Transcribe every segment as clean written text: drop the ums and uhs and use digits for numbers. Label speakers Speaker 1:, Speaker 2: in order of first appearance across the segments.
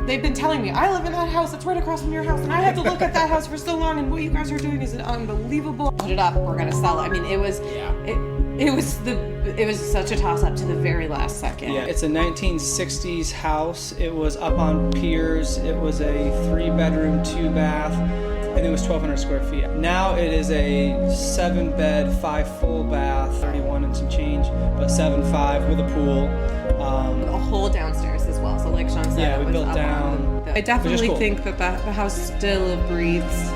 Speaker 1: they've been telling me, I live in that house that's right across from your house, and I had to look at that house for so long, and what you guys are doing is unbelievable. Put it up, we're gonna sell it. I mean, it was such a toss-up to the very last second.
Speaker 2: Yeah, it's a 1960s house. It was up on piers. It was a 3-bedroom, 2-bath. I think it was 1,200 square feet. Now it is a 7-bed, 5 full bath, 31 and some change, but 7.5 with a pool.
Speaker 1: A whole downstairs as well. So like Sean said,
Speaker 2: Yeah,
Speaker 1: it
Speaker 2: we
Speaker 1: was
Speaker 2: built
Speaker 1: up
Speaker 2: down.
Speaker 1: on I definitely
Speaker 2: cool.
Speaker 1: think that the house still breathes,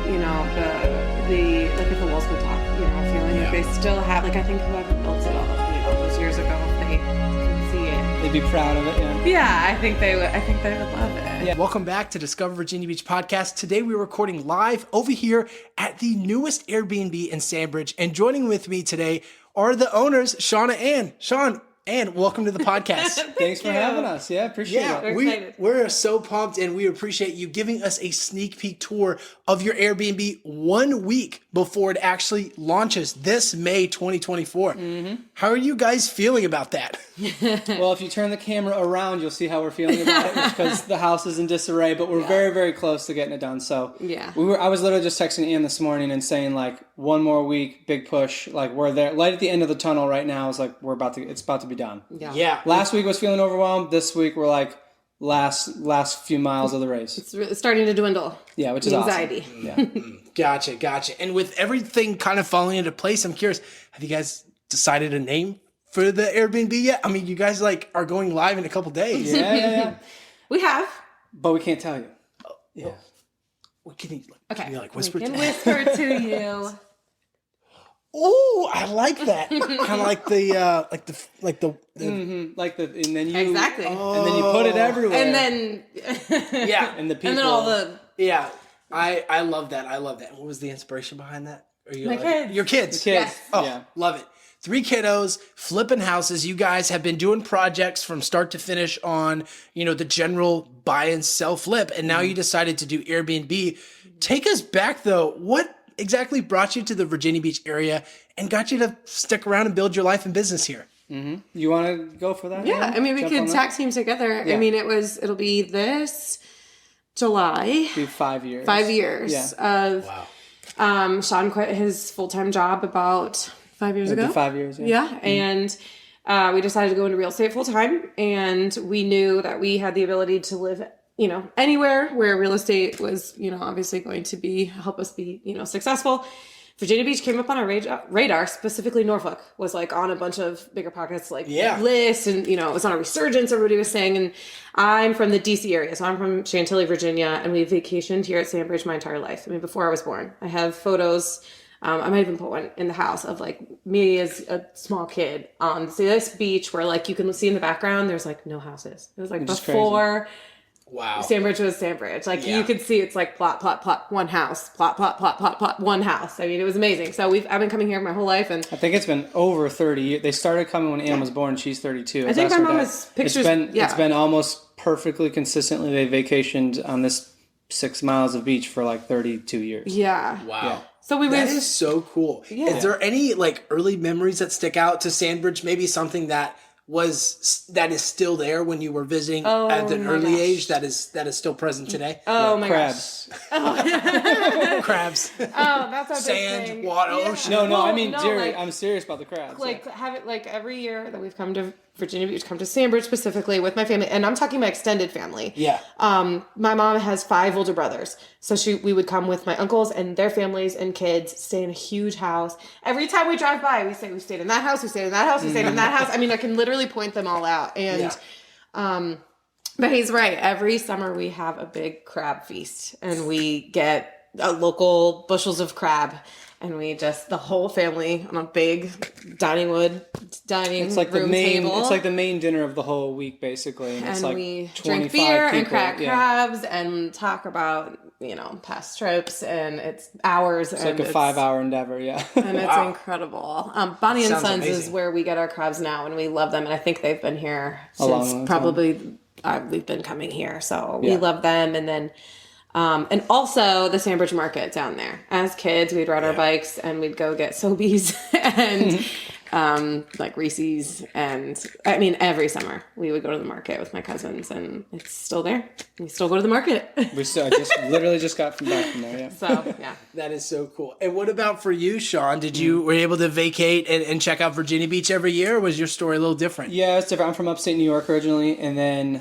Speaker 1: you know, the like if the walls could talk, you know, feeling like they still have, like I think whoever built it all, you know, those years ago, if they could see it.
Speaker 2: They'd be proud of it, yeah.
Speaker 1: Yeah, I think they would love it.
Speaker 3: Yeah. Welcome back to Discover Virginia Beach podcast. Today we're recording live over here at the newest Airbnb in Sandbridge. And joining with me today are the owners, Sean and Ann. Sean, Ann, welcome to the podcast.
Speaker 2: Thanks for having us. Yeah, appreciate it.
Speaker 3: We're so pumped, and we appreciate you giving us a sneak peek tour of your Airbnb 1 week before it actually launches this May 2024. How are you guys feeling about that?
Speaker 2: Well, if you turn the camera around, you'll see how we're feeling about it, because the house is in disarray, but we're very, very close to getting it done. So I was literally just texting Ian this morning and saying, like, 1 more week, big push. Like, we're there, light at the end of the tunnel right now. It's like it's about to be done.
Speaker 3: Yeah.
Speaker 2: Last week was feeling overwhelmed. This week we're like last few miles of the race.
Speaker 1: It's starting to dwindle.
Speaker 2: Yeah, which is
Speaker 1: anxiety.
Speaker 2: Awesome. Yeah.
Speaker 3: Gotcha. And with everything kind of falling into place, I'm curious, have you guys decided a name for the Airbnb yet? I mean, you guys are going live in a couple days.
Speaker 2: Yeah.
Speaker 1: We have.
Speaker 2: But we can't tell you. Yeah.
Speaker 3: What can you
Speaker 1: We
Speaker 3: whisper
Speaker 1: can
Speaker 3: to
Speaker 1: whisper to you.
Speaker 3: Oh, I like that. Kind of like the
Speaker 2: and then you
Speaker 1: Exactly.
Speaker 2: and then you put it everywhere.
Speaker 1: And then
Speaker 3: and
Speaker 2: the people.
Speaker 1: and then all the
Speaker 3: I love that. What was the inspiration behind that? Are you
Speaker 1: My kids.
Speaker 3: Your kids.
Speaker 2: The kids.
Speaker 1: Yes.
Speaker 3: Oh,
Speaker 2: Yeah.
Speaker 3: love it. 3 kiddos, flipping houses. You guys have been doing projects from start to finish on, the general buy and sell flip. And now you decided to do Airbnb. Take us back though. What exactly brought you to the Virginia Beach area and got you to stick around and build your life and business here?
Speaker 2: You want to go for that?
Speaker 1: Yeah, I mean, we could tag team together.
Speaker 2: Yeah.
Speaker 1: I mean, it'll be this July.
Speaker 2: Be 5 years.
Speaker 1: 5 years of, Sean quit his full-time job about 5 years ago.
Speaker 2: 5 years,
Speaker 1: Yeah, and we decided to go into real estate full-time, and we knew that we had the ability to live, anywhere where real estate was, obviously going to help us be, successful. Virginia Beach came up on our radar, specifically Norfolk was like on a bunch of bigger pockets, lists, and, it was on a resurgence, everybody was saying. And I'm from the DC area, so I'm from Chantilly, Virginia, and we vacationed here at Sandbridge my entire life. I mean, before I was born. I have photos. I might even put one in the house of like me as a small kid on this beach where like you can see in the background, there's like no houses. It was like before.
Speaker 2: Crazy.
Speaker 3: Wow.
Speaker 1: Sandbridge was Sandbridge. Like you could see it's like plot, plot, plot, one house, plot, plot, plot, plot, plot, one house. I mean, it was amazing. So I've been coming here my whole life, and
Speaker 2: I think it's been over 30 years. They started coming when Ann was born. She's 32.
Speaker 1: I think my mom has pictures.
Speaker 2: It's been almost perfectly consistently. They vacationed on this 6 miles of beach for like 32 years.
Speaker 1: Yeah.
Speaker 3: Wow.
Speaker 2: Yeah.
Speaker 1: So
Speaker 3: that is so cool.
Speaker 1: Yeah.
Speaker 3: Is there any like early memories that stick out to Sandbridge? Maybe something that is still there when you were visiting at an early age that is still present today?
Speaker 1: Oh my
Speaker 2: crabs.
Speaker 1: gosh.
Speaker 3: Crabs.
Speaker 1: Oh, that's a big
Speaker 3: Sand,
Speaker 1: thing.
Speaker 3: water,
Speaker 1: Yeah.
Speaker 3: ocean.
Speaker 2: No, I mean,
Speaker 1: like,
Speaker 2: I'm serious about the crabs.
Speaker 1: Like have it like every year that we've come to Virginia Beach, come to Sandbridge specifically with my family, and I'm talking my extended family.
Speaker 3: Yeah.
Speaker 1: My mom has 5 older brothers, so we would come with my uncles and their families and kids, stay in a huge house. Every time we drive by, we say we stayed in that house, we stayed in that house, we stayed in that house. I mean, I can literally point them all out. And but he's right. Every summer we have a big crab feast, and we get local bushels of crab. And we the whole family on a big dining room table.
Speaker 2: It's like the main dinner of the whole week, basically. And it's like
Speaker 1: we
Speaker 2: 25
Speaker 1: drink beer
Speaker 2: people.
Speaker 1: and crack crabs and talk about, past trips, and it's hours.
Speaker 2: It's like a 5-hour endeavor, yeah.
Speaker 1: And it's incredible. Bonnie and
Speaker 3: Sounds
Speaker 1: Sons
Speaker 3: amazing.
Speaker 1: is where we get our crabs now, and we love them. And I think they've been here
Speaker 2: long
Speaker 1: since probably we've been coming here. So we love them. And then and also the Sandbridge Market down there. As kids, we'd ride our bikes and we'd go get Sobeys and like Reese's, and I mean every summer we would go to the market with my cousins, and it's still there. We still go to the market.
Speaker 2: I just literally just got back from there. Yeah.
Speaker 1: So yeah,
Speaker 3: that is so cool. And what about for you, Sean? Did you were able to vacate and check out Virginia Beach every year, or was your story a little different?
Speaker 2: Yeah, it's different. I'm from upstate New York originally, and then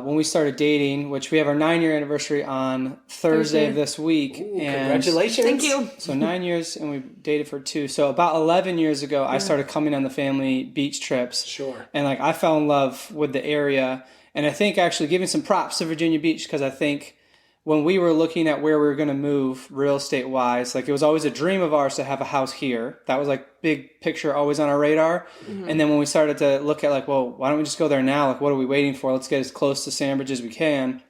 Speaker 2: when we started dating, which we have our 9-year anniversary on Thursday of this week.
Speaker 3: Ooh,
Speaker 2: and
Speaker 3: congratulations!
Speaker 1: Thank you.
Speaker 2: So 9 years, and we dated for 2. So about 11 years ago, I started coming on the family beach trips.
Speaker 3: Sure.
Speaker 2: And like I fell in love with the area, and I think actually giving some props to Virginia Beach, because I think when we were looking at where we were going to move real estate wise, like it was always a dream of ours to have a house here. That was like big picture, always on our radar. And then when we started to look at like, well, why don't we just go there now? Like, what are we waiting for? Let's get as close to Sandbridge as we can.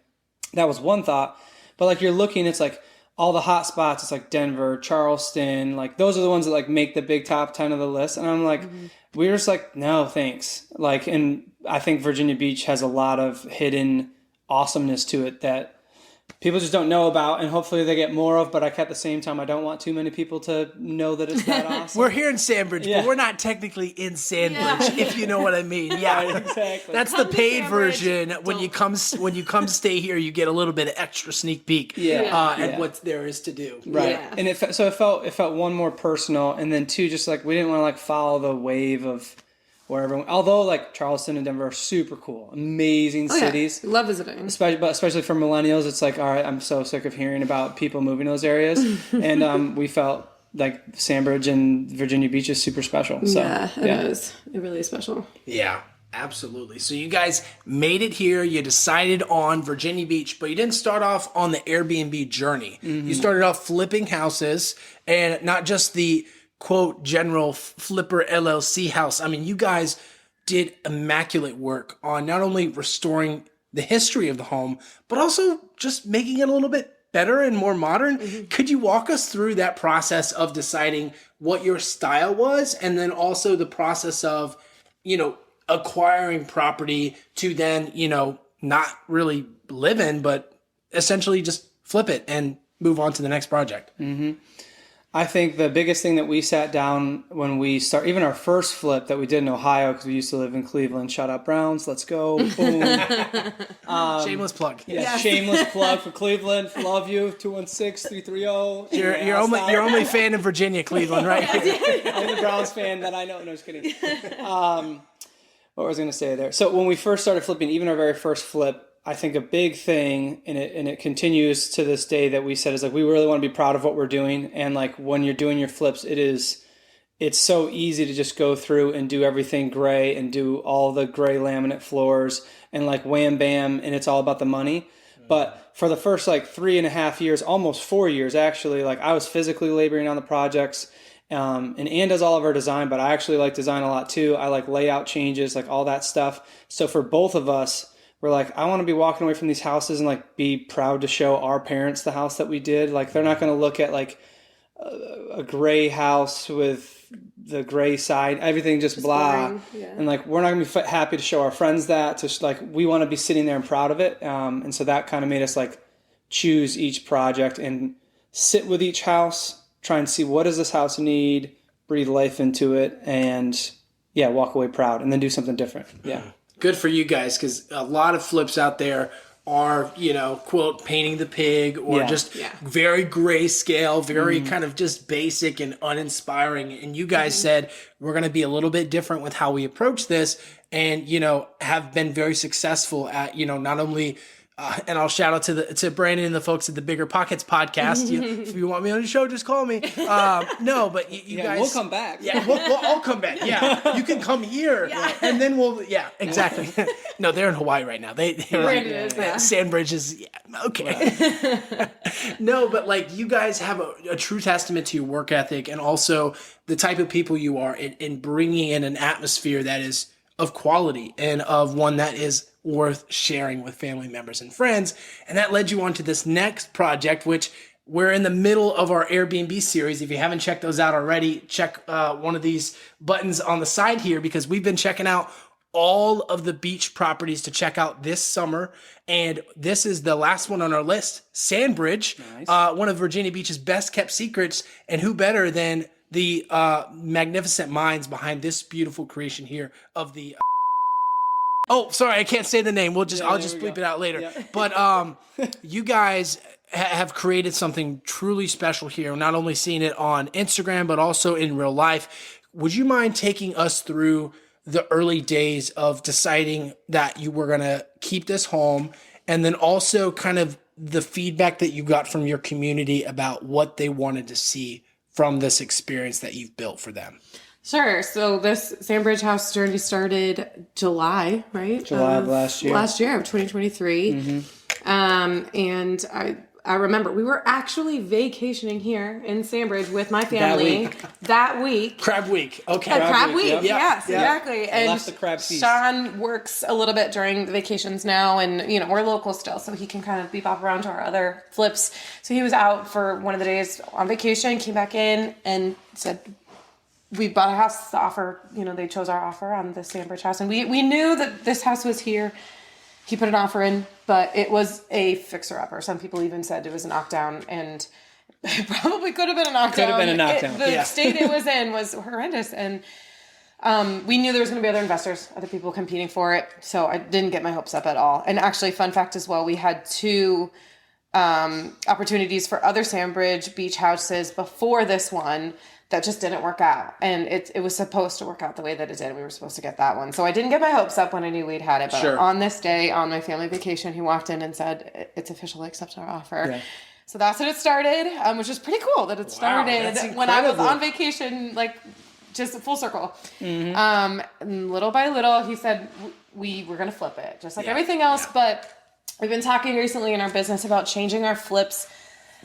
Speaker 2: That was one thought. But like you're looking, it's like all the hot spots. It's like Denver, Charleston, like those are the ones that like make the big top 10 of the list. And I'm like, we were just like, no, thanks. Like, and I think Virginia Beach has a lot of hidden awesomeness to it that people just don't know about, and hopefully they get more of, but at the same time, I don't want too many people to know that it's that awesome.
Speaker 3: We're here in Sandbridge, but we're not technically in Sandbridge, if you know what I mean. Yeah,
Speaker 2: Right, exactly.
Speaker 3: That's the paid version. When you come stay here, you get a little bit of extra sneak peek at what there is to do.
Speaker 2: Right.
Speaker 1: Yeah.
Speaker 2: And it felt one, more personal, and then two, just like we didn't want to like follow the wave of wherever. Although like Charleston and Denver are super cool, amazing cities.
Speaker 1: Love visiting.
Speaker 2: Especially for millennials, it's like, all right, I'm so sick of hearing about people moving to those areas, and we felt like Sandbridge and Virginia Beach is super special. So,
Speaker 1: It is. It really is special.
Speaker 3: Yeah. Absolutely. So you guys made it here. You decided on Virginia Beach, but you didn't start off on the Airbnb journey. You started off flipping houses, and not just the quote general flipper LLC house. I mean, you guys did immaculate work on not only restoring the history of the home, but also just making it a little bit better and more modern. Could you walk us through that process of deciding what your style was, and then also the process of, acquiring property to then, not really live in, but essentially just flip it and move on to the next project?
Speaker 2: I think the biggest thing that we sat down when we start, even our first flip that we did in Ohio, because we used to live in Cleveland. Shout out Browns, let's go! Boom.
Speaker 3: Shameless plug.
Speaker 2: Shameless plug for Cleveland. Love you. 216-330.
Speaker 3: You're only fan in Virginia, Cleveland, right?
Speaker 2: I'm the Browns fan that I know. No, just kidding. What was I going to say there? So when we first started flipping, even our very first flip, I think a big thing, and it continues to this day, that we said is like, we really want to be proud of what we're doing. And like when you're doing your flips, it's so easy to just go through and do everything gray and do all the gray laminate floors and like wham bam, and it's all about the money. But for the first like 3.5 years, almost 4 years actually, like I was physically laboring on the projects. And Ann does all of our design, but I actually like design a lot too. I like layout changes, like all that stuff. So for both of us, we're like, I want to be walking away from these houses and like be proud to show our parents the house that we did. Like they're not going to look at like a gray house with the gray side, everything just blah. And like, we're not going to be happy to show our friends that. To like, we want to be sitting there and proud of it. And so that kind of made us like choose each project and sit with each house, try and see what does this house need, breathe life into it, and walk away proud, and then do something different. Yeah.
Speaker 3: Good for you guys, because a lot of flips out there are, quote, painting the pig, or just very grayscale, very kind of just basic and uninspiring. And you guys said, we're going to be a little bit different with how we approach this, and, have been very successful at, not only... and I'll shout out to Brandon and the folks at the Bigger Pockets podcast. If you want me on the show, just call me. No, but you guys,
Speaker 2: we'll come back.
Speaker 3: Yeah, we'll all come back. Yeah, you can come here, and then we'll. Yeah, exactly. No, they're in Hawaii right now.
Speaker 1: Brandon is.
Speaker 3: Sandbridge is okay. No, but like you guys have a true testament to your work ethic, and also the type of people you are in bringing in an atmosphere that is of quality and of one that is worth sharing with family members and friends. And that led you on to this next project, which we're in the middle of our Airbnb series. If you haven't checked those out already, check one of these buttons on the side here, because we've been checking out all of the beach properties to check out this summer. And this is the last one on our list, Sandbridge, one of Virginia Beach's best kept secrets. And who better than the magnificent minds behind this beautiful creation here of the. Oh, sorry, I can't say the name. I'll just bleep it out later. Yeah. But you guys have created something truly special here. Not only seeing it on Instagram, but also in real life. Would you mind taking us through the early days of deciding that you were going to keep this home, and then also kind of the feedback that you got from your community about what they wanted to see from this experience that you've built for them?
Speaker 1: Sure. So this Sandbridge house journey started July, right?
Speaker 2: July of last year.
Speaker 1: Last year of 2023. Mm-hmm. And I remember we were actually vacationing here in Sandbridge with my family that week.
Speaker 3: Crab week. Okay.
Speaker 1: Crab week.
Speaker 2: Yep.
Speaker 1: Yes, exactly.
Speaker 2: I left the crab feast.
Speaker 1: Sean works a little bit during the vacations now, and we're local still, so he can kind of bebop around to our other flips. So he was out for one of the days on vacation, came back in and said, we bought a house. The offer, they chose our offer on the Sandbridge house, and we knew that this house was here. He put an offer in, but it was a fixer-upper. Some people even said it was a knockdown, and it probably could have been a knockdown.
Speaker 2: Could have been a knockdown.
Speaker 1: The state it was in was horrendous, and we knew there was going to be other investors, other people competing for it, so I didn't get my hopes up at all. And actually, fun fact as well, we had 2 opportunities for other Sandbridge Beach houses before this one that just didn't work out. And it was supposed to work out the way that it did. We were supposed to get that one. So I didn't get my hopes up when I knew we'd had it. But on this day, on my family vacation, he walked in and said, it's official, I accept our offer. Yeah. So that's when it started, which is pretty cool that it started when I was on vacation, like just full circle. Mm-hmm. And little by little, he said, we were going to flip it, just like everything else. Yeah. But we've been talking recently in our business about changing our flips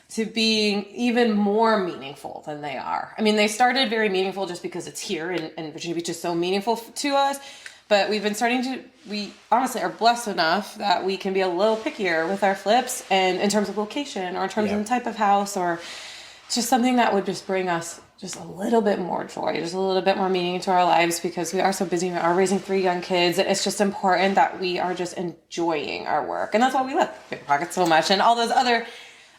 Speaker 1: to being even more meaningful than they are. I mean, they started very meaningful just because it's here and Virginia Beach is so meaningful to us. But we've been we honestly are blessed enough that we can be a little pickier with our flips and in terms of location or in terms of the type of house or just something that would just bring us just a little bit more joy, just a little bit more meaning to our lives because we are so busy. We are raising 3 young kids. And it's just important that we are just enjoying our work. And that's why we love Paper Pockets so much and all those other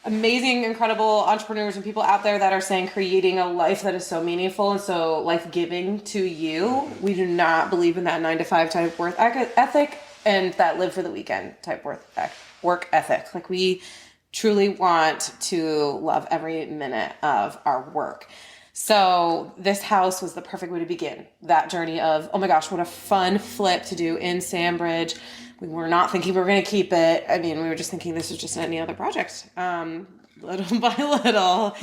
Speaker 1: amazing, incredible entrepreneurs and people out there that are saying creating a life that is so meaningful and so life-giving to you. We do not believe in that 9-to-5 type work ethic and that live for the weekend type work ethic. Like we truly want to love every minute of our work. So this house was the perfect way to begin that journey of, oh my gosh, what a fun flip to do in Sandbridge. We were not thinking we were going to keep it. I mean, we were just thinking this was just any other project. Little by little,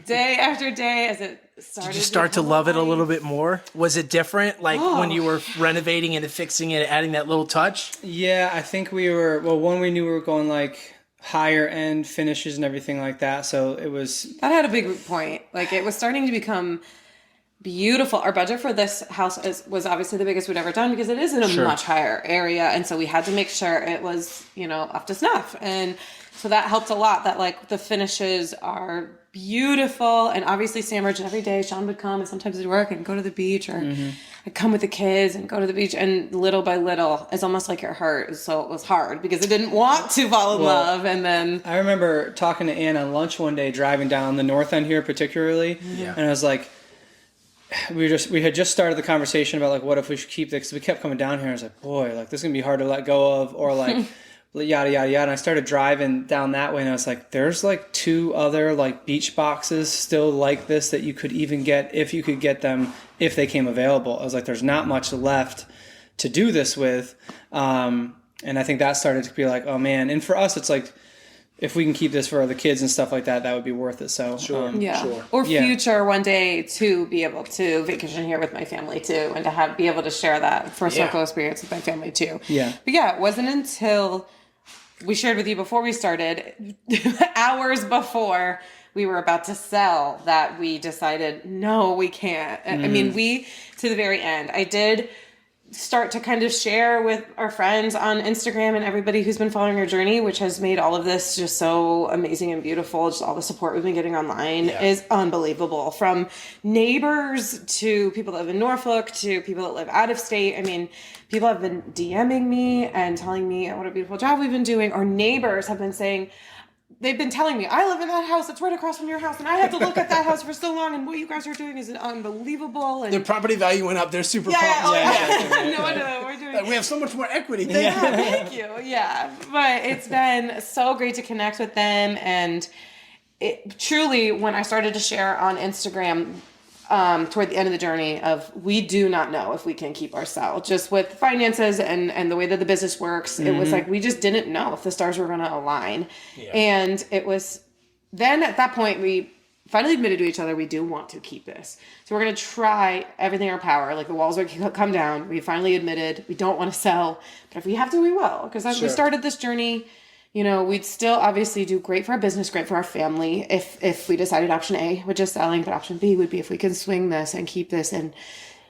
Speaker 1: day after day, as it started. Did you
Speaker 3: start to love it a little bit more? Was it different, like when you were renovating it and fixing it, adding that little touch?
Speaker 2: Yeah, I think we were, one, we knew we were going like higher end finishes and everything like that. So it was...
Speaker 1: That had a big point. Like it was starting to become... beautiful. Our budget for this house was obviously the biggest we'd ever done because it is in a much higher area. And so we had to make sure it was, up to snuff. And so that helped a lot that like the finishes are beautiful. And obviously Sandbridge every day, Sean would come and sometimes he'd work and go to the beach or I'd come with the kids and go to the beach. And little by little, it's almost like it hurt. So it was hard because it didn't want to fall in love. And then
Speaker 2: I remember talking to Ann on lunch one day, driving down the north end here particularly. Yeah. And I was like, we had just started the conversation about like what if we should keep this. We kept coming down here and I was like, boy, like this is gonna be hard to let go of, or like yada yada yada. And I started driving down that way and I was like, there's like 2 other like beach boxes still like this that you could even get if you could get them if they came available. I was like, there's not much left to do this with. And I think that started to be like, oh man. And for us it's like, if we can keep this for the kids and stuff like that, that would be worth it. So
Speaker 3: sure.
Speaker 1: Or future one day to be able to vacation here with my family too, and to be able to share that first circle experience with my family too.
Speaker 2: Yeah.
Speaker 1: But it wasn't until we shared with you before we started, hours before we were about to sell, that we decided, no, we can't. I mean, to the very end, I did start to kind of share with our friends on Instagram and everybody who's been following our journey, which has made all of this just so amazing and beautiful. Just all the support we've been getting online is unbelievable. From neighbors to people that live in Norfolk to people that live out of state. I mean, people have been DMing me and telling me what a beautiful job we've been doing. Our neighbors have been saying, they've been telling me, I live in that house. It's right across from your house. And I have to look at that house for so long. And what you guys are doing is unbelievable. And
Speaker 3: their property value went up. They're super pumped.
Speaker 1: No, we're doing.
Speaker 3: We have so much more equity.
Speaker 1: Thank you. Yeah. But it's been so great to connect with them. And it truly, when I started to share on Instagram, toward the end of the journey of, we do not know if we can keep our cell, just with finances and the way that the business works. It was like, we just didn't know if the stars were going to align. Yeah. And it was then at that point, we finally admitted to each other, we do want to keep this. So we're going to try everything in our power. Like, the walls are come down. We finally admitted we don't want to sell, but if we have to, we will. Because as we started this journey, you know, we'd still obviously do great for our business, great for our family if we decided option A, which is selling, but option B would be if we can swing this and keep this in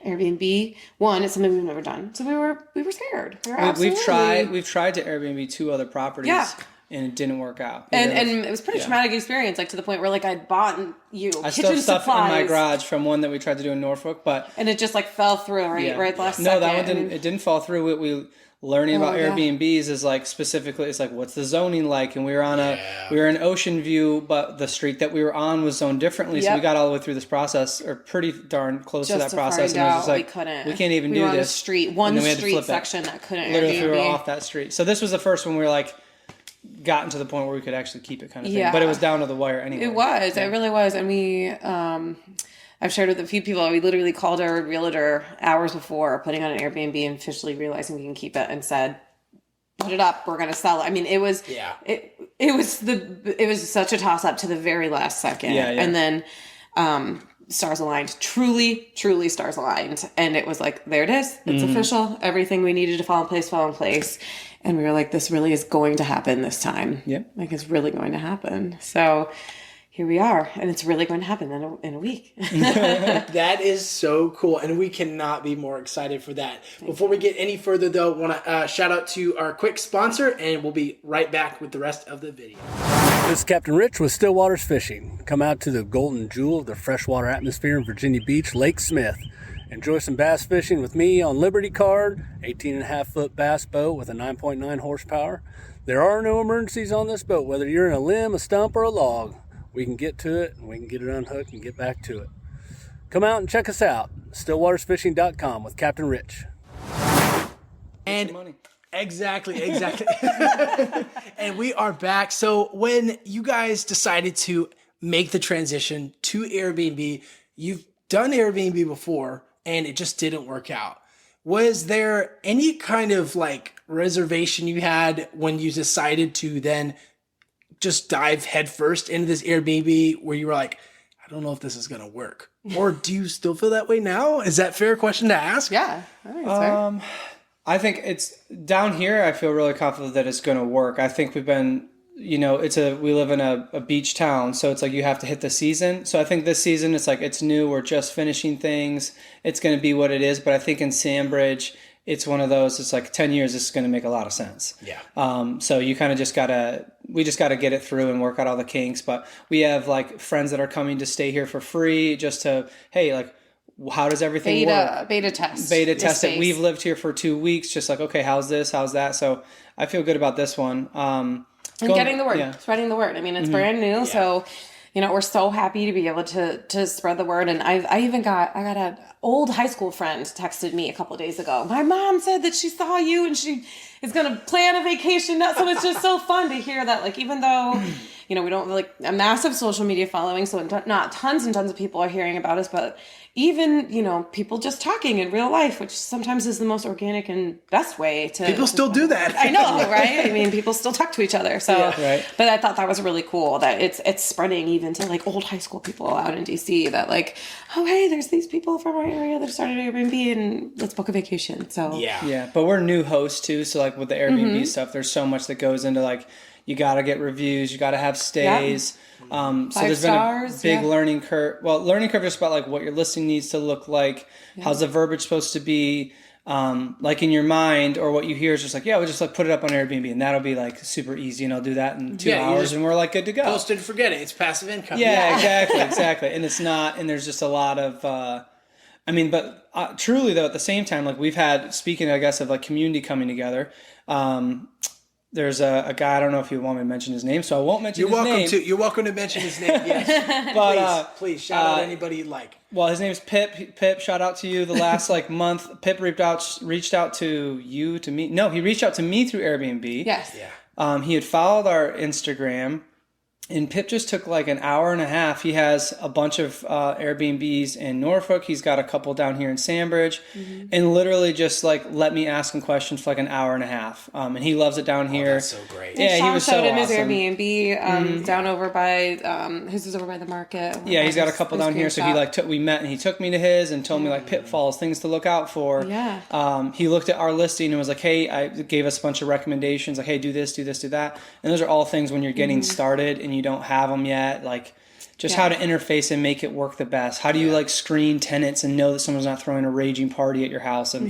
Speaker 1: Airbnb. One, it's something we've never done. So we were scared.
Speaker 2: We've tried to Airbnb 2 other properties. And it didn't work out.
Speaker 1: And it was a pretty traumatic experience, like to the point where like I'd bought
Speaker 2: I still have stuff in my garage from one that we tried to do in Norfolk, and
Speaker 1: it just like fell through right the last second.
Speaker 2: No, that one didn't. It didn't fall through. We learning about Airbnbs is like specifically, it's like, what's the zoning like? And we were in Ocean View, but the street that we were on was zoned differently. So we got all the way through this process, or pretty darn close to that process. And it was just like, we can't even do this.
Speaker 1: One street section that couldn't
Speaker 2: literally Airbnb. We were off that street. So this was the first one we were like, gotten to the point where we could actually keep it kind of thing. But it was down to the wire anyway.
Speaker 1: It was. It really was. And we, I've shared with a few people, we literally called our realtor hours before putting on an Airbnb and officially realizing we can keep it, and said, put it up, we're going to sell it. I mean, it was, it was such a toss up to the very last second. And then, stars aligned, truly stars aligned. And it was like, there it is. It's official. Everything we needed to fall in place. And we were like, this really is going to happen this time. Yep. Like, it's really going to happen. So here we are, and it's really going to happen in a week.
Speaker 3: That is so cool, and we cannot be more excited for that. Before we get any further, though, I want to shout out to our quick sponsor, and we'll be right back with the rest of the video.
Speaker 4: This is Captain Rich with Stillwaters Fishing. Come out to the golden jewel of the freshwater atmosphere in Virginia Beach, Lake Smith. Enjoy some bass fishing with me on Liberty Card, 18.5-foot bass boat with a 9.9 horsepower. There are no emergencies on this boat, whether you're in a limb, a stump, or a log. We can get to it, and we can get it unhooked and get back to it. Come out and check us out, stillwatersfishing.com with Captain Rich.
Speaker 3: And exactly. And we are back. So when you guys decided to make the transition to Airbnb, you've done Airbnb before, and it just didn't work out. Was there any kind of like reservation you had when you decided to then just dive headfirst into this Airbnb, where you were like, I don't know if this is going to work? Or do you still feel that way now? Is that a fair question to ask?
Speaker 1: Yeah, I think it's fair.
Speaker 2: I think it's down here. I feel really confident that it's going to work. I think we've been, we live in a beach town, so it's like you have to hit the season. So I think this season, it's like, it's new. We're just finishing things. It's going to be what it is. But I think in Sandbridge, it's one of those, it's like 10 years, this is going to make a lot of sense.
Speaker 3: Yeah.
Speaker 2: So you kind of we just got to get it through and work out all the kinks. But we have like friends that are coming to stay here for free just to, hey, like, how does everything work? Beta test it. We've lived here for 2 weeks, just like, okay, how's this? How's that? So I feel good about this one.
Speaker 1: And getting the word, spreading the word. I mean, it's brand new. So, we're so happy to be able to spread the word. And I got an old high school friend texted me a couple of days ago. My mom said that she saw you and she is going to plan a vacation. So it's just so fun to hear that, like, even though, we don't have like a massive social media following, so not tons and tons of people are hearing about us, but even, people just talking in real life, which sometimes is the most organic and best way to...
Speaker 3: People still do that.
Speaker 1: I know, right? I mean, people still talk to each other. So, right. But I thought that was really cool that it's spreading even to like old high school people out in DC that like, oh, hey, there's these people from our area that started Airbnb and let's book a vacation. So
Speaker 2: yeah. But we're new hosts too. So like with the Airbnb stuff, there's so much that goes into like, you got to get reviews, you got to have stays. So there's been a big learning curve. Well, learning curve is about like what your listing needs to look like. How's the verbiage supposed to be? Like in your mind, or what you hear is just like, we'll just like put it up on Airbnb and that'll be like super easy and I'll do that in 2 hours and we're like good to go.
Speaker 3: Post it and forget it. It's passive income.
Speaker 2: Yeah. Exactly. And it's not, and there's just a lot of, but truly though, at the same time, like we've had, speaking, I guess, of like community coming together, there's a guy, I don't know if you want me to mention his name, so I won't mention his name.
Speaker 3: You're welcome to mention his name, yes. But please shout out anybody you'd like.
Speaker 2: Well, his name's Pip. Pip, shout out to you. The last month, Pip reached out to you, to me. No, he reached out to me through Airbnb.
Speaker 1: Yes.
Speaker 3: Yeah.
Speaker 2: He had followed our Instagram, and Pip just took an hour and a half. He has a bunch of Airbnbs in Norfolk. He's got a couple down here in Sandbridge, and literally just let me ask him questions for an hour and a half. And he loves it down here.
Speaker 3: That's so great.
Speaker 1: Yeah,
Speaker 2: he was so
Speaker 1: him
Speaker 2: awesome.
Speaker 1: his Airbnb down over by his is over by the market.
Speaker 2: Yeah, he's got a couple down here. So we met and he took me to his and told me pitfalls, things to look out for.
Speaker 1: Yeah.
Speaker 2: He looked at our listing and was like, hey, I gave us a bunch of recommendations, hey, do this, do this, do that. And those are all things when you're getting started and you don't have them yet, how to interface and make it work the best. How do you screen tenants and know that someone's not throwing a raging party at your house? And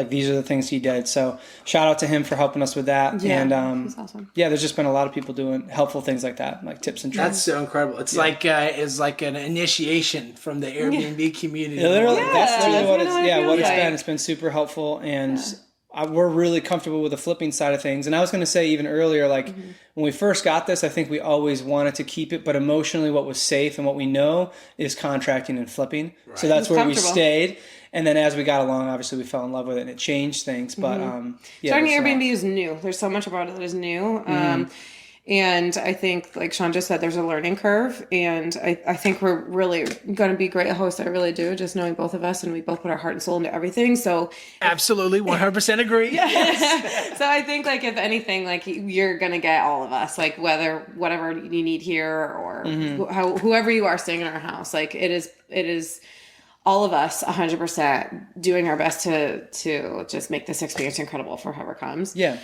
Speaker 2: these are the things he did. So shout out to him for helping us with that.
Speaker 1: Yeah,
Speaker 2: and
Speaker 1: he's awesome.
Speaker 2: Yeah, there's just been a lot of people doing helpful things like that, tips and tricks.
Speaker 3: That's so incredible. It's like an initiation from the Airbnb community.
Speaker 2: Literally, that's literally what it's
Speaker 1: what
Speaker 2: it's been. It's been super helpful, and we're really comfortable with the flipping side of things. And I was going to say even earlier, when we first got this, I think we always wanted to keep it, but emotionally what was safe and what we know is contracting and flipping. Right. So that's where we stayed. And then as we got along, obviously we fell in love with it and it changed things. But
Speaker 1: starting Airbnb is new. There's so much about it that is new. And I think, like Sean just said, there's a learning curve. And I think we're really going to be great hosts. I really do, just knowing both of us. And we both put our heart and soul into everything. So
Speaker 3: absolutely, 100% agree.
Speaker 1: Yes. So I think, if anything, you're going to get all of us, whatever you need here or whoever you are staying in our house. It is all of us 100% doing our best to just make this experience incredible for whoever comes.
Speaker 2: Yeah.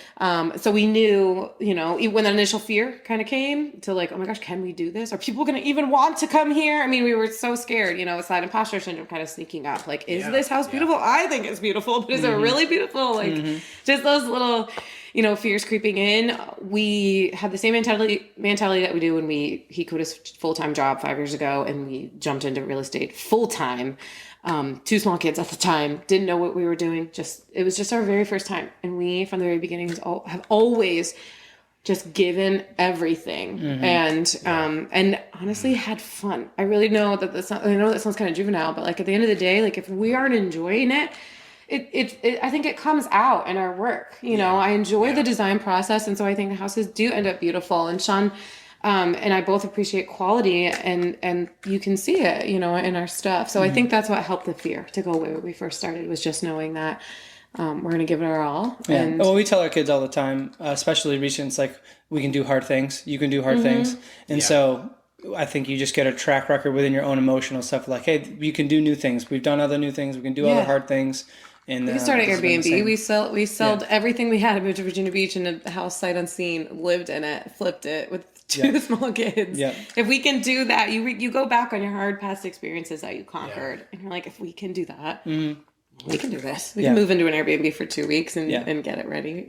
Speaker 1: So we knew, when that initial fear kind of came to oh my gosh, can we do this? Are people going to even want to come here? I mean, we were so scared, it's that imposter syndrome kind of sneaking up. Is this house beautiful? I think it's beautiful, but is it really beautiful? Just those little, fears creeping in. We had the same mentality that we do when he quit his full-time job 5 years ago and we jumped into real estate full-time. 2 small kids at the time, didn't know what we were doing. It was just our very first time. And we, from the very beginning, have always just given everything and honestly had fun. I really know that I know that sounds kind of juvenile, but at the end of the day, if we aren't enjoying it, I think it comes out in our work. I enjoy the design process. And so I think the houses do end up beautiful. And Sean and I both appreciate quality and you can see it, in our stuff. So I think that's what helped the fear to go away when we first started, was just knowing that we're going to give it our all.
Speaker 2: Yeah.
Speaker 1: And
Speaker 2: we tell our kids all the time, especially recent, we can do hard things. You can do hard things. And so I think you just get a track record within your own emotional stuff. Hey, you can do new things. We've done other new things. We can do other hard things. And
Speaker 1: we started Airbnb. We sold everything we had, moved to Virginia Beach in a house sight unseen, lived in it, flipped it with 2 small kids.
Speaker 2: Yeah.
Speaker 1: If we can do that, you go back on your hard past experiences that you conquered, and you're if we can do that, we can do this. We can move into an Airbnb for 2 weeks and get it ready.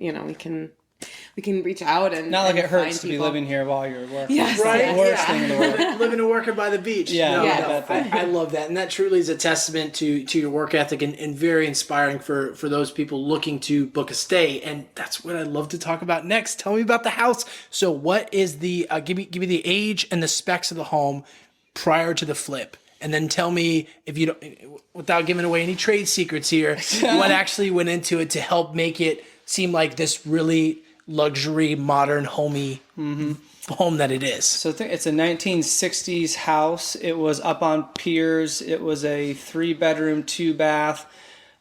Speaker 1: We can reach out and
Speaker 2: not
Speaker 1: and
Speaker 2: it hurts to
Speaker 1: people.
Speaker 2: be living here while you're working.
Speaker 1: Yes,
Speaker 3: right.
Speaker 2: The worst thing in the world.
Speaker 3: Living and working by the beach.
Speaker 2: Yeah,
Speaker 3: I love that, and that truly is a testament to your work ethic and very inspiring for those people looking to book a stay. And that's what I'd love to talk about next. Tell me about the house. So, what is the give me the age and the specs of the home prior to the flip, and then tell me, if you don't, without giving away any trade secrets here, what actually went into it to help make it seem like this really luxury, modern, homey home that it is.
Speaker 2: So it's a 1960s house. It was up on piers. It was a 3-bedroom, 2-bath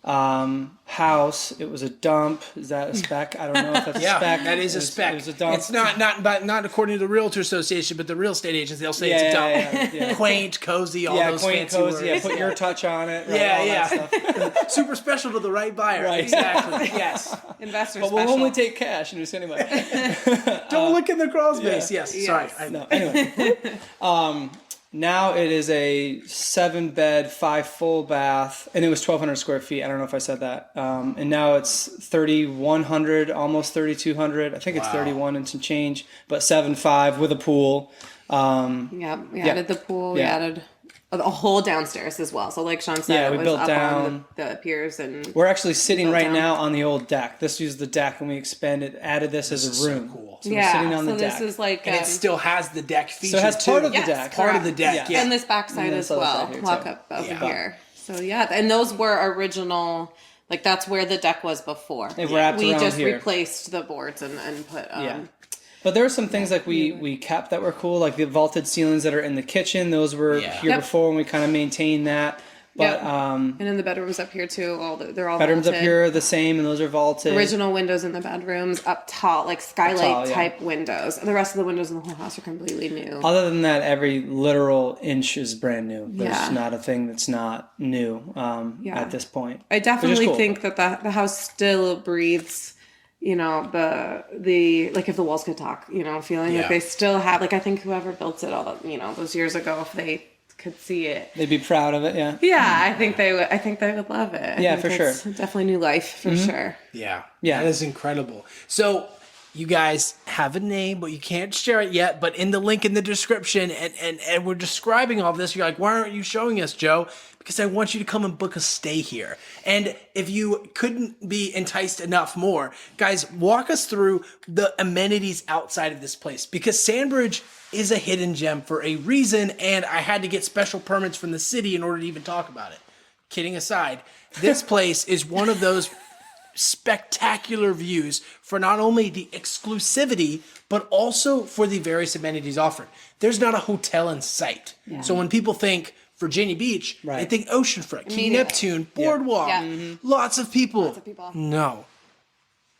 Speaker 2: house. It was a dump. Is that a spec? I don't know if that's a spec.
Speaker 3: That is a spec.
Speaker 2: It was a dump.
Speaker 3: It's not according to the Realtor Association, but the real estate agents, they'll say it's a dump.
Speaker 2: Yeah.
Speaker 3: Quaint, cozy, all those
Speaker 2: quaint,
Speaker 3: fancy
Speaker 2: cozy.
Speaker 3: words.
Speaker 2: Yeah, put your touch on it. Right, all that stuff.
Speaker 3: Super special to the right buyer.
Speaker 2: Right.
Speaker 3: Exactly. Yes.
Speaker 1: Investor
Speaker 2: But
Speaker 1: special.
Speaker 2: we'll only take cash. And just anyway.
Speaker 3: Don't look in the crawl space. Yes. Sorry.
Speaker 2: No. Anyway. Now it is a 7-bed, 5 full bath, and it was 1,200 square feet. I don't know if I said that. And now it's 3,100, almost 3,200. I think it's 31 and some change, but 7.5 with a pool.
Speaker 1: We added the pool. We added a whole downstairs as well. So like Sean said,
Speaker 2: Yeah,
Speaker 1: it
Speaker 2: we
Speaker 1: was
Speaker 2: built
Speaker 1: up
Speaker 2: down.
Speaker 1: on the piers, and
Speaker 2: We're actually sitting
Speaker 1: built
Speaker 2: right
Speaker 1: down.
Speaker 2: now on the old deck. This was the deck, and we added this as a
Speaker 3: is so
Speaker 2: room.
Speaker 3: cool.
Speaker 2: So we're sitting on the
Speaker 1: so
Speaker 2: deck.
Speaker 1: this is like
Speaker 3: And it still has the deck feature.
Speaker 2: So it has part of the
Speaker 1: Yes,
Speaker 2: deck.
Speaker 3: part of the deck.
Speaker 2: Yeah.
Speaker 3: Yeah.
Speaker 1: and this backside
Speaker 2: And
Speaker 1: as
Speaker 2: this other
Speaker 1: well.
Speaker 2: side here,
Speaker 1: Walk
Speaker 2: too.
Speaker 1: up over
Speaker 3: Yeah.
Speaker 1: here. So yeah, and those were original. Like that's where the deck was before.
Speaker 2: It wrapped
Speaker 1: We
Speaker 2: around
Speaker 1: just
Speaker 2: here.
Speaker 1: replaced the boards and put.
Speaker 2: Yeah. But there were some things like we kept that were cool, like the vaulted ceilings that are in the kitchen. Those were
Speaker 3: Yeah.
Speaker 2: here
Speaker 1: Yep.
Speaker 2: before, and we kind of maintained that. But
Speaker 1: Yep. And in the bedrooms up here too, they're all
Speaker 2: bedrooms
Speaker 1: vaulted.
Speaker 2: up here are the same, and those are vaulted.
Speaker 1: Original windows in the bedrooms up tall, like skylight
Speaker 2: tall, yeah.
Speaker 1: type windows. The rest of the windows in the whole house are completely new.
Speaker 2: Other than that, every literal inch is brand new. There's
Speaker 1: Yeah.
Speaker 2: not a thing that's not new at this point.
Speaker 1: I definitely
Speaker 2: cool.
Speaker 1: think that the house still breathes, the like if the walls could talk, feeling
Speaker 3: Yeah.
Speaker 1: like they still have, like I think whoever built it all those years ago, if they could see it.
Speaker 2: They'd be proud of it, yeah.
Speaker 1: Yeah, I think they would. I think they would love it. I
Speaker 2: Yeah,
Speaker 1: think
Speaker 2: for
Speaker 1: it's
Speaker 2: sure.
Speaker 1: Definitely new life for sure.
Speaker 3: Yeah.
Speaker 2: Yeah.
Speaker 3: That is incredible. So you guys have a name, but you can't share it yet. But in the link in the description, and we're describing all this, you're like, why aren't you showing us, Joe? Because I want you to come and book a stay here. And if you couldn't be enticed enough more, guys, walk us through the amenities outside of this place. Because Sandbridge is a hidden gem for a reason, and I had to get special permits from the city in order to even talk about it. Kidding aside, this place is one of those spectacular views for not only the exclusivity, but also for the various amenities offered. There's not a hotel in sight. So when people think Virginia Beach, they
Speaker 2: Right.
Speaker 3: think oceanfront, Key
Speaker 1: Immediately.
Speaker 3: Neptune, Boardwalk,
Speaker 1: Yeah.
Speaker 3: lots of people.
Speaker 1: Lots of people.
Speaker 3: No.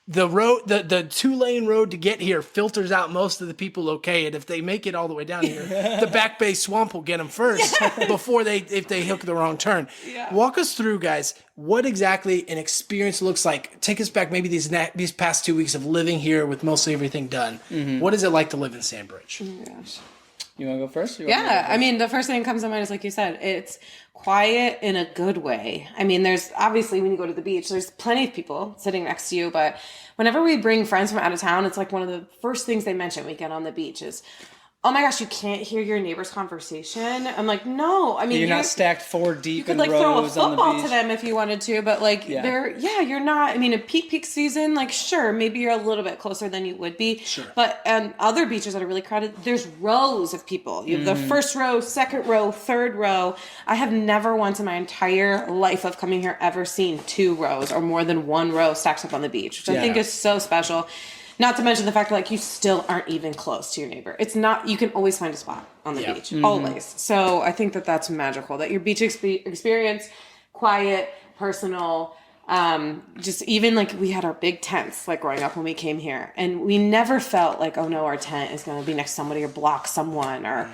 Speaker 3: The road, the 2-lane road to get here filters out most of the people. Okay, and if they make it all the way down here, the Back Bay Swamp will get them first before if they hook the wrong turn.
Speaker 1: Yeah.
Speaker 3: Walk us through, guys, what exactly an experience looks like. Take us back, maybe these past 2 weeks of living here with mostly everything done. What is it like to live in Sandbridge?
Speaker 1: Oh my gosh.
Speaker 2: You want to go first? Or you want me to go
Speaker 1: Yeah,
Speaker 2: first?
Speaker 1: I mean, the first thing that comes to mind is, like you said, it's quiet in a good way. I mean, there's obviously, when you go to the beach, there's plenty of people sitting next to you, but whenever we bring friends from out of town, it's like one of the first things they mention when we get on the beach is, oh my gosh, you can't hear your neighbor's conversation. I'm like, no, I mean,
Speaker 2: You're not stacked 4 deep
Speaker 1: you could
Speaker 2: in
Speaker 1: like throw a
Speaker 2: rows on the
Speaker 1: football
Speaker 2: beach.
Speaker 1: to them if you wanted to, but like you're not. I mean, a peak season, like sure, maybe you're a little bit closer than you would be.
Speaker 3: Sure.
Speaker 1: But other beaches that are really crowded, there's rows of people. You have the first row, second row, third row. I have never once in my entire life of coming here ever seen 2 rows or more than 1 row stacked up on the beach, which I think is so special. Not to mention the fact that like you still aren't even close to your neighbor. It's not, you can always find a spot on the beach, always. So I think that that's magical, that your beach experience, quiet, personal, just even like we had our big tents like growing up when we came here, and we never felt like, oh no, our tent is going to be next to somebody or block someone or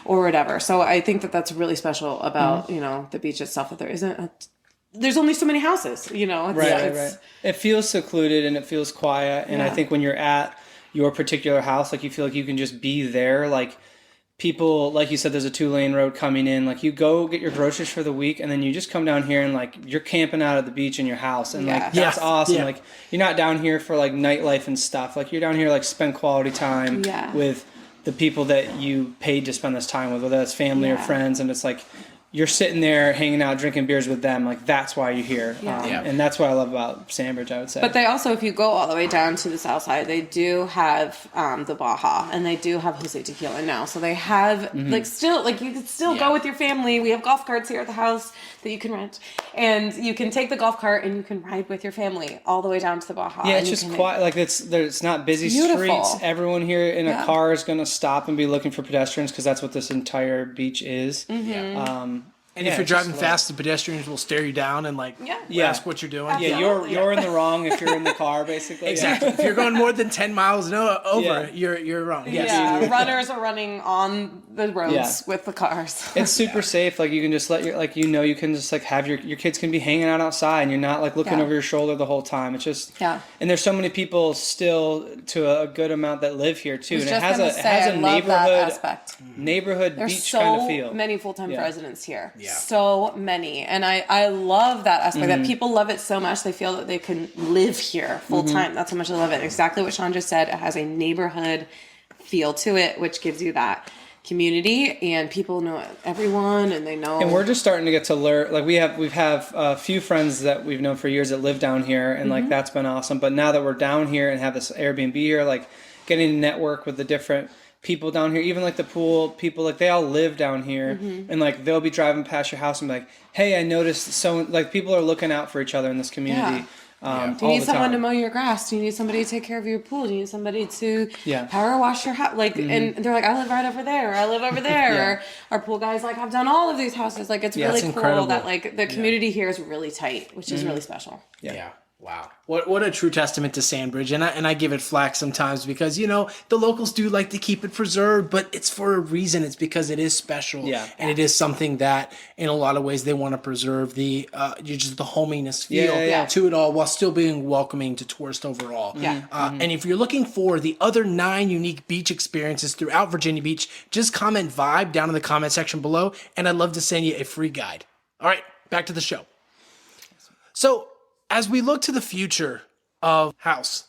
Speaker 1: whatever. So I think that that's really special about, the beach itself, that there isn't there's only so many houses, It's,
Speaker 2: Right. It feels secluded and it feels quiet. And I think when you're at your particular house, like you feel like you can just be there. Like people, like you said, there's a 2-lane road coming in. Like you go get your groceries for the week, and then you just come down here and like you're camping out at the beach in your house, and like that's awesome.
Speaker 3: Yeah.
Speaker 2: Like you're not down here for like nightlife and stuff. Like you're down here like spend quality time with the people that you paid to spend this time with, whether that's family or friends, and it's like you're sitting there hanging out, drinking beers with them. Like that's why you're here. And that's what I love about Sandbridge, I would say.
Speaker 1: But they also, if you go all the way down to the south side, they do have the Baja, and they do have Jose Tequila now. So they have like still, like you can still go with your family. We have golf carts here at the house that you can rent, and you can take the golf cart and you can ride with your family all the way down to the Baja.
Speaker 2: Yeah,
Speaker 1: and
Speaker 2: it's
Speaker 1: you
Speaker 2: just
Speaker 1: can,
Speaker 2: quiet. Like it's not busy
Speaker 1: Beautiful.
Speaker 2: streets. Everyone here in a car is going to stop and be looking for pedestrians, because that's what this entire beach is.
Speaker 3: And if you're driving fast, the pedestrians will stare you down and like ask what you're doing.
Speaker 2: Yeah, you're in the wrong if you're in the car, basically.
Speaker 3: Exactly. If you're going more than 10 miles over, you're wrong. Yes.
Speaker 1: Yeah, runners are running on the roads with the cars.
Speaker 2: It's super safe. Like you can just let you can just like have your kids can be hanging out outside, and you're not like looking over your shoulder the whole time. It's just and there's so many people still to a good amount that live here too, and it has a neighborhood
Speaker 1: There's
Speaker 2: beach
Speaker 1: so
Speaker 2: kind of feel.
Speaker 1: many full-time residents here. So many. And I love that aspect, that people love it so much they feel that they can live here full-time. That's how much I love it. Exactly what Sean just said. It has a neighborhood feel to it, which gives you that community, and people know everyone, and they know.
Speaker 2: And we're just starting to get to learn. Like we have a few friends that we've known for years that live down here, and like that's been awesome. But now that we're down here and have this Airbnb here, like getting to network with the different people down here, even like the pool people, like they all live down here, and like they'll be driving past your house and be like, hey, I noticed like people are looking out for each other in this community.
Speaker 1: Do you need someone to mow your grass? Do you need somebody to take care of your pool? Do you need somebody to power wash your house? Like, and they're like, I live right over there, or I live over there. Or our pool guys like have done all of these houses. Like, it's really cool incredible. That like the community here is really tight, which is really special.
Speaker 3: Yeah. Wow. What a true testament to Sandbridge. And I give it flack sometimes because, you know, the locals do like to keep it preserved, but it's for a reason. It's because it is special. Yeah. And it is something that in a lot of ways they want to preserve the just the hominess feel to it all while still being welcoming to tourists overall. Yeah. And if you're looking for the other 9 unique beach experiences throughout Virginia Beach, just comment vibe down in the comment section below. And I'd love to send you a free guide. All right, back to the show. So, as we look to the future of House,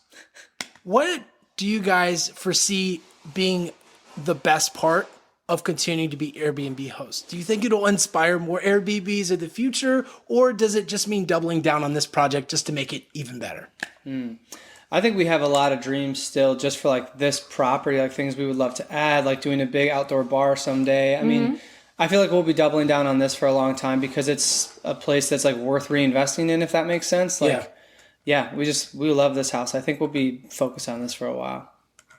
Speaker 3: what do you guys foresee being the best part of continuing to be Airbnb hosts? Do you think it'll inspire more Airbnbs in the future, or does it just mean doubling down on this project just to make it even better?
Speaker 2: I think we have a lot of dreams still just for like this property, like things we would love to add, like doing a big outdoor bar someday. I mean, I feel like we'll be doubling down on this for a long time because it's a place that's like worth reinvesting in, if that makes sense. Like, we love this house. I think we'll be focused on this for a while.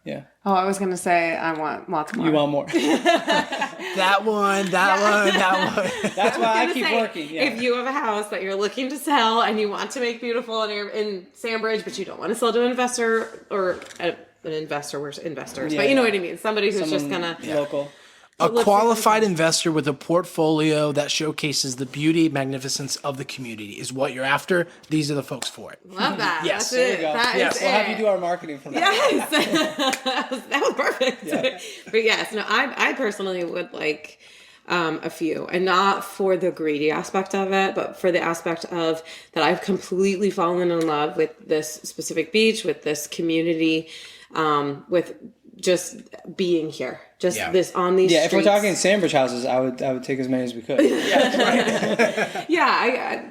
Speaker 2: Yeah.
Speaker 1: Oh, I was gonna say I want lots more.
Speaker 2: You want more?
Speaker 3: that one.
Speaker 2: That's why I keep working. Yeah.
Speaker 1: If you have a house that you're looking to sell and you want to make beautiful in Sandbridge, but you don't want to sell to an investor or an investor, where's investors? But you know what I mean. Somebody who's just gonna
Speaker 2: local.
Speaker 3: A qualified investor with a portfolio that showcases the beauty, magnificence of the community is what you're after. These are the folks for it.
Speaker 1: Love that.
Speaker 3: Yes.
Speaker 1: That's it.
Speaker 2: We'll have you do our marketing for that.
Speaker 1: Yes. that was perfect. Yeah. But yes, no, I personally would like a few, and not for the greedy aspect of it, but for the aspect of that I've completely fallen in love with this specific beach, with this community, with just being here, this on these streets.
Speaker 2: If we're talking Sandbridge houses, I would take as many as we could.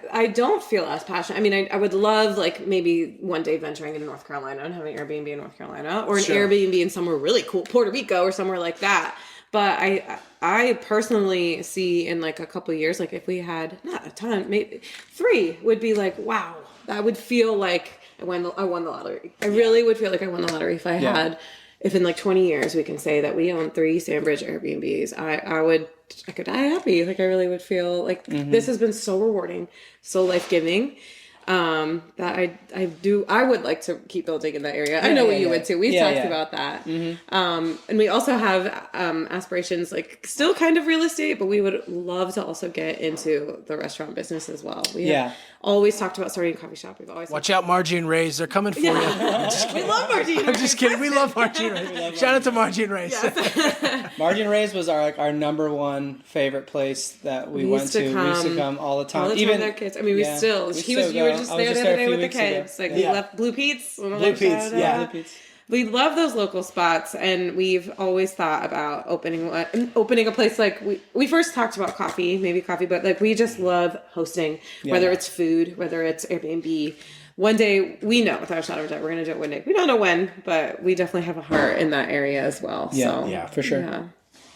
Speaker 1: I don't feel as passionate. I mean, I would love like maybe one day venturing into North Carolina and having an Airbnb in North Carolina, or an Airbnb in somewhere really cool, Puerto Rico or somewhere like that. But I personally see in like a couple of years, like if we had not a ton, maybe 3 would be like, wow, that would feel like I won the lottery. I really would feel like I won the lottery if I had. If in like 20 years we can say that we own 3 Sandbridge Airbnbs, I could die happy. Like I really would feel like this has been so rewarding, so life-giving, that I would like to keep building in that area. I know what you would too. We've talked about that. And we also have aspirations, like still kind of real estate, but we would love to also get into the restaurant business as well. We have always talked about starting a coffee shop. We've always
Speaker 3: watch out, Margie and Ray's. They're coming for you.
Speaker 1: We love Margie and Ray's.
Speaker 3: I'm just kidding. We love Margie and Ray's. Shout out to Margie and Ray's.
Speaker 2: Yes. Margie and Ray's was our number one favorite place that we went to. We used to come all the time.
Speaker 1: All the time
Speaker 2: even
Speaker 1: with our kids. I mean, you were just there the other day with the kids. Like we left Blue Pete's.
Speaker 2: Blue Pete's.
Speaker 1: We love those local spots, and we've always thought about opening a place. Like we first talked about coffee, but like we just love hosting, whether it's food, whether it's Airbnb. One day, we know without a shadow of a doubt, we're going to do it one day. We don't know when, but we definitely have a heart in that area as well.
Speaker 2: Yeah, for sure.
Speaker 1: Yeah.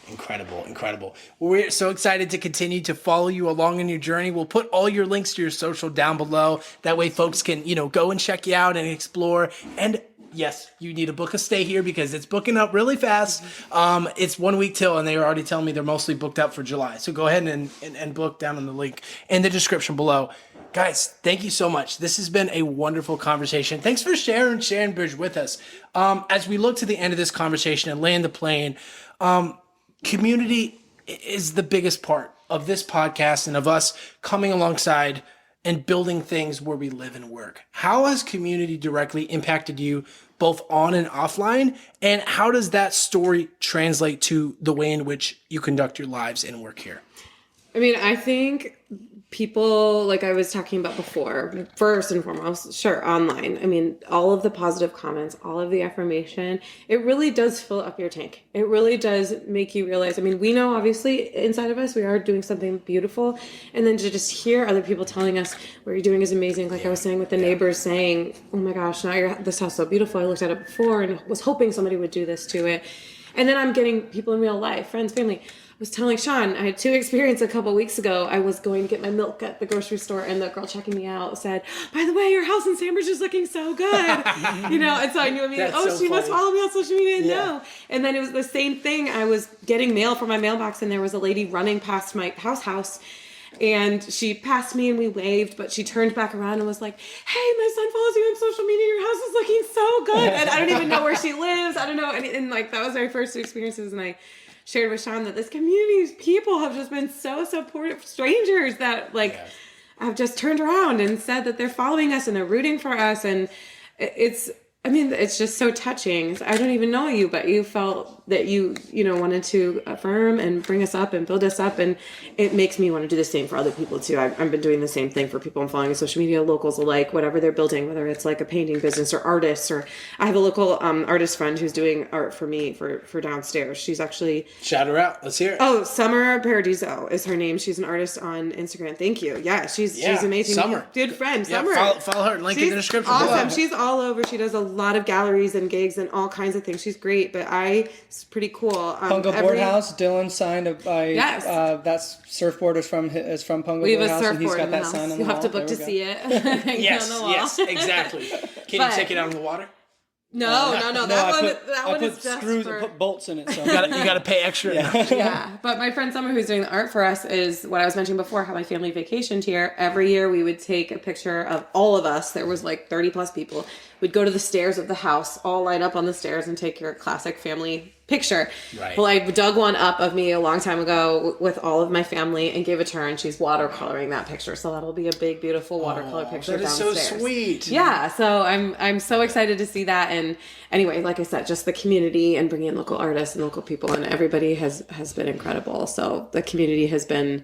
Speaker 3: Incredible. We're so excited to continue to follow you along in your journey. We'll put all your links to your social down below. That way folks can, go and check you out and explore. And yes, you need to book a stay here because it's booking up really fast. It's 1 week till, and they are already telling me they're mostly booked up for July. So go ahead and book down in the link in the description below. Guys, thank you so much. This has been a wonderful conversation. Thanks for sharing Sandbridge with us. As we look to the end of this conversation and land the plane, community is the biggest part of this podcast and of us coming alongside and building things where we live and work. How has community directly impacted you both on and offline? And how does that story translate to the way in which you conduct your lives and work here?
Speaker 1: I mean, I think people, like I was talking about before, first and foremost, sure, online. I mean, all of the positive comments, all of the affirmation, it really does fill up your tank. It really does make you realize, I mean, we know obviously inside of us, we are doing something beautiful. And then to just hear other people telling us what you're doing is amazing. Like I was saying with the neighbors saying, oh my gosh, now this house is so beautiful. I looked at it before and was hoping somebody would do this to it. And then I'm getting people in real life, friends, family. I was telling Sean, I had 2 experiences a couple weeks ago. I was going to get my milk at the grocery store, and the girl checking me out said, by the way, your house in Sandbridge is looking so good. And so I knew immediately, she must follow me on social media and know. And then it was the same thing. I was getting mail from my mailbox, and there was a lady running past my house. And she passed me and we waved, but she turned back around and was like, hey, my son follows you on social media. Your house is looking so good. And I don't even know where she lives. I don't know. And like, that was our first 2 experiences. And I shared with Sean that this community's people have just been so supportive, strangers that have just turned around and said that they're following us and they're rooting for us. And it's just so touching. I don't even know you, but you felt that you wanted to affirm and bring us up and build us up. And it makes me want to do the same for other people too. I've been doing the same thing for people I'm following on social media, locals alike, whatever they're building, whether it's like a painting business or artists, or I have a local artist friend who's doing art for me for downstairs. She's actually...
Speaker 3: Shout her out. Let's hear it.
Speaker 1: Oh, Summer Paradiso is her name. She's an artist on Instagram. Thank you. Yeah, she's amazing.
Speaker 3: Summer.
Speaker 1: Good friend.
Speaker 3: Yeah,
Speaker 1: Summer.
Speaker 3: follow her. Link in the description.
Speaker 1: Awesome. She's all over. She does a lot of galleries and gigs and all kinds of things. She's great, but it's pretty cool.
Speaker 2: Pungo Boardhouse. Dylan signed by that's surfboard is from Pungo Boardhouse, and he's got that sign on the wall.
Speaker 1: You'll have to book to see it.
Speaker 3: Yes, exactly. Can you take it out on the water?
Speaker 1: No. That one is just
Speaker 2: screws, I put bolts in it. So
Speaker 3: you got to pay extra.
Speaker 1: Yeah, but my friend Summer, who's doing the art for us, is what I was mentioning before. How my family vacationed here. Every year we would take a picture of all of us. There was like 30 plus people. We'd go to the stairs of the house, all line up on the stairs, and take your classic family picture.
Speaker 3: Right.
Speaker 1: Well, I dug one up of me a long time ago with all of my family and gave it to her, and she's watercoloring that picture. So that'll be a big, beautiful watercolor picture downstairs.
Speaker 3: That is so sweet.
Speaker 1: Yeah, so I'm so excited to see that. And anyway, like I said, just the community and bringing in local artists and local people, and everybody has been incredible. So the community has been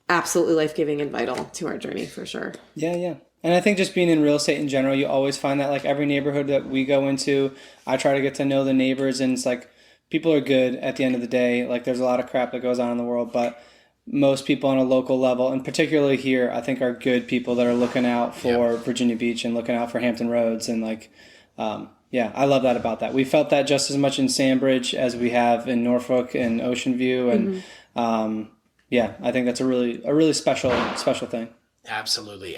Speaker 1: absolutely life-giving and vital to our journey for sure.
Speaker 2: Yeah. And I think just being in real estate in general, you always find that like every neighborhood that we go into, I try to get to know the neighbors, and it's like people are good at the end of the day. Like there's a lot of crap that goes on in the world, but most people on a local level, and particularly here, I think are good people that are looking out for Virginia Beach and looking out for Hampton Roads. And like, I love that about that. We felt that just as much in Sandbridge as we have in Norfolk and Ocean View. And I think that's a really special thing.
Speaker 3: Absolutely.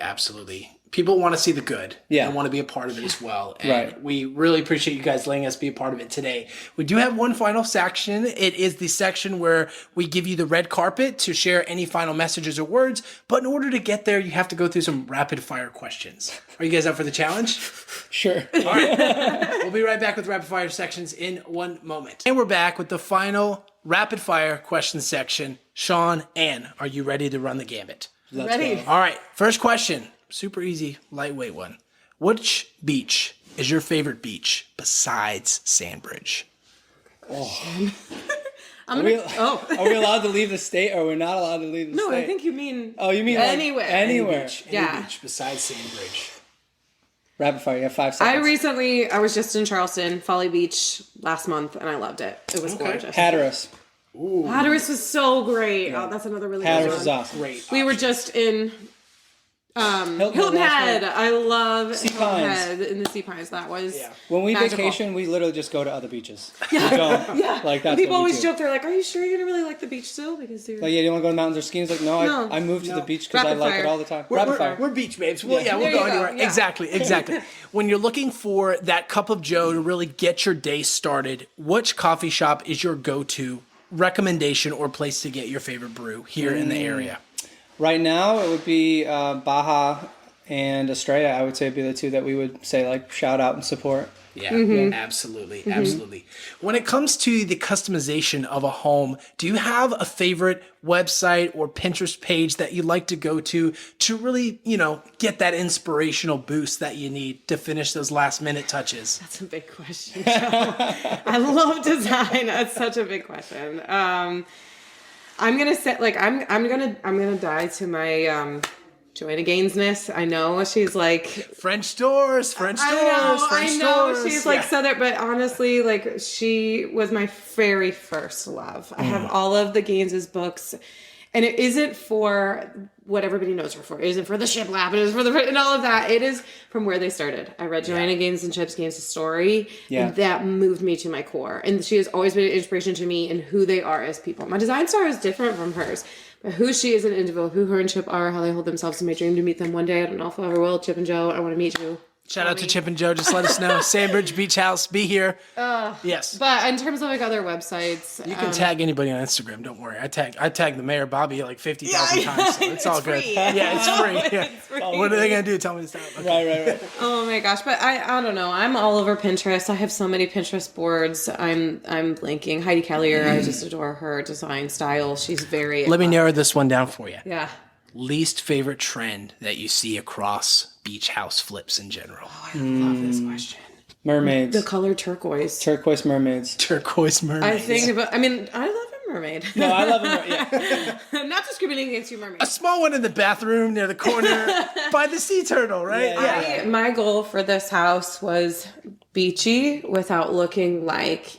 Speaker 3: People want to see the good.
Speaker 2: Yeah.
Speaker 3: And want to be a part of it as well. And we really appreciate you guys letting us be a part of it today. We do have one final section. It is the section where we give you the red carpet to share any final messages or words. But in order to get there, you have to go through some rapid fire questions. Are you guys up for the challenge?
Speaker 2: Sure.
Speaker 3: All right. We'll be right back with rapid fire sections in one moment. And we're back with the final rapid fire question section. Sean, Ann, are you ready to run the gambit?
Speaker 1: Ready.
Speaker 3: All right. First question. Super easy, lightweight one. Which beach is your favorite beach besides Sandbridge?
Speaker 2: Are we allowed to leave the state, or we're not allowed to leave the state?
Speaker 1: No, I think you mean...
Speaker 2: Oh, you mean
Speaker 1: anywhere.
Speaker 2: Anywhere.
Speaker 3: Any beach besides Sandbridge.
Speaker 2: Rapid fire, you have 5 seconds.
Speaker 1: I was just in Charleston, Folly Beach, last month, and I loved it. It was gorgeous.
Speaker 2: Hatteras.
Speaker 1: Ooh. Hatteras was so great. Yeah. Oh, that's another really good one.
Speaker 2: Hatteras is awesome.
Speaker 3: Great.
Speaker 1: We were just in Hilton Head. I love Hilton Head in the Sea Pines. That was
Speaker 2: when we
Speaker 1: magical.
Speaker 2: vacation, we literally just go to other beaches.
Speaker 1: Yeah.
Speaker 2: Like that's
Speaker 1: people
Speaker 2: what we
Speaker 1: always
Speaker 2: do.
Speaker 1: joke. They're like, "Are you sure you're gonna really like the beach still?" Because you're
Speaker 2: like, do you want to go to mountains or skiing? It's like, no. I moved to the beach because I like it all the time. Rapid fire.
Speaker 3: We're beach babes. Well, we'll go anywhere. Yeah. Exactly. When you're looking for that cup of joe to really get your day started, which coffee shop is your go-to recommendation or place to get your favorite brew here in the area?
Speaker 2: Right now, it would be Baja and Estrella. I would say would be the two that we would say like shout out and support.
Speaker 3: Yeah, absolutely. When it comes to the customization of a home, do you have a favorite website or Pinterest page that you like to go to really, get that inspirational boost that you need to finish those last minute touches?
Speaker 1: That's a big question, Joe. I love design. That's such a big question. I'm gonna say like I'm gonna die to my Joanna Gainesness. I know she's like
Speaker 3: French doors, French doors,
Speaker 1: I know
Speaker 3: doors.
Speaker 1: she's like Southern, but honestly, like she was my very first love. I have all of the Gaines's books, and it isn't for what everybody knows her for. It isn't for the shiplap. It is for and all of that. It is from where they started. I read Joanna Gaines and Chip Gaines' story, and that moved me to my core. And she has always been an inspiration to me in who they are as people. My design style is different from hers. Who she is an individual, who her and Chip are, how they hold themselves, and my dream to meet them one day. I don't know if I ever will. Chip and Joe, I want to meet you.
Speaker 3: Shout out to Chip and Joe. Just let us know. Sandbridge Beach House. Be here. Yes.
Speaker 1: But in terms of like other websites,
Speaker 3: you can tag anybody on Instagram. Don't worry. I tagged the mayor Bobby like 50,000 times. So it's all good.
Speaker 1: Free.
Speaker 3: Yeah, it's free. Yeah.
Speaker 1: It's free.
Speaker 3: What are they gonna do? Tell me to stop. Okay.
Speaker 2: Right.
Speaker 1: Oh my gosh! But I don't know. I'm all over Pinterest. I have so many Pinterest boards. I'm blanking. Heidi Kellier. I just adore her design style. She's very.
Speaker 3: Let me narrow this one down for you.
Speaker 1: Yeah.
Speaker 3: Least favorite trend that you see across beach house flips in general?
Speaker 1: Oh, I love this question.
Speaker 2: Mermaids.
Speaker 1: The color turquoise.
Speaker 2: Turquoise mermaids.
Speaker 3: Turquoise mermaids.
Speaker 1: I think about. I mean, I love a mermaid.
Speaker 2: No, I love them. Yeah.
Speaker 1: Not discriminating against you,
Speaker 3: a
Speaker 1: mermaids.
Speaker 3: small one in the bathroom near the corner by the sea turtle, right?
Speaker 2: Yeah.
Speaker 1: My goal for this house was beachy without looking like